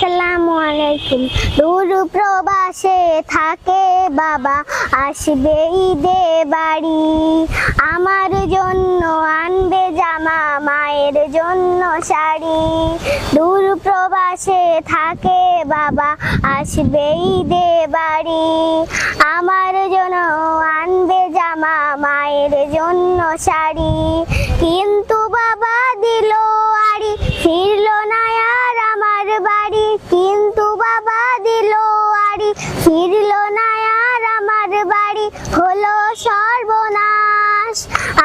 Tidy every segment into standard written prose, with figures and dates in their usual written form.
আসসালামু আলাইকুম। দূর প্রবাসে থাকে বাবা, আসবে ঈদে বাড়ি। আমার জন্য আনবে জামা, মায়ের জন্য শাড়ি। দূর প্রবাসে থাকে বাবা, আসবে ঈদে বাড়ি। আমার জন্য আনবে জামা, মায়ের জন্য শাড়ি। কিন্তু বাবা দিল আড়ি, ফিরল না আর আমার বাড়ি। কিন্তু বাবা দিল আড়ি, ফিরল না আর আমার বাড়ি। হলো সর্বনাশ,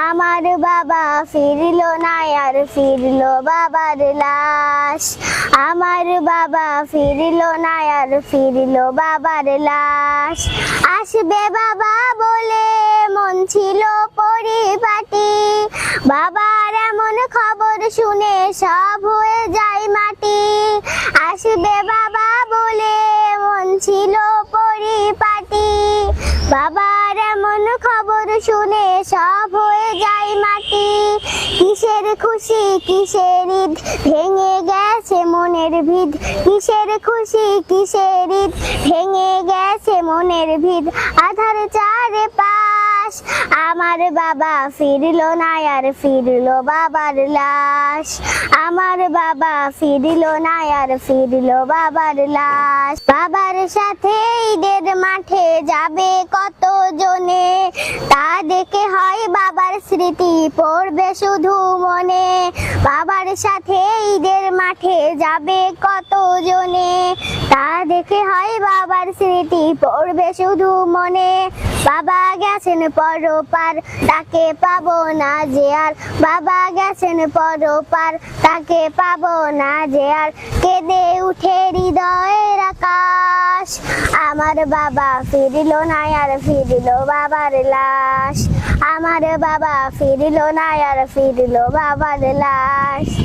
আমার বাবা ফিরল না আর ফিরল বাবার লাশ। আমার বাবা ফিরল না আর ফিরল বাবার লাশ। আসবে বাবা বলে মন ছিল পরিপাটি, বাবার এমন খবর শুনে সব হয়ে যায় মাটি। আসবে বাবা বলে মন ছিল পরিপাটি, বাবার এমন খবর শুনে সব হয়ে যায় মাটি। কিসের খুশি কিসের ঈদ, ভেঙে গেছে মনের ভিত। কিসের খুশি কিসের ঈদ, ভেঙে গেছে মনের ভিত। আধার চারে পাশ, আমার বাবা ফিরল না আর ফিরল বাবার লাশ। আমার বাবা ফিরল না আর ফিরল বাবার লাশ। বাবার সাথে ঈদের মাঠে যাবে কত জনে, তা দেখে হয় বাবার স্মৃতি পড়বে শুধু মনে। বাবার সাথে ঈদের মাঠে যাবে কত জনে, তা দেখে হয় বাবার স্মৃতি পড়বে শুধু মনে। বাবা গেছেন পরপার, তাকে পাবো না যে আর। বাবা গেছেন পরপার, তাকে পাবো না যে আর। কেঁদে উঠে হৃদয়ের আকাশ, আমার বাবা ফিরল না আর ফিরল বাবার লাশ। আমার বাবা ফিরল না আর ফিরল বাবার লাশ।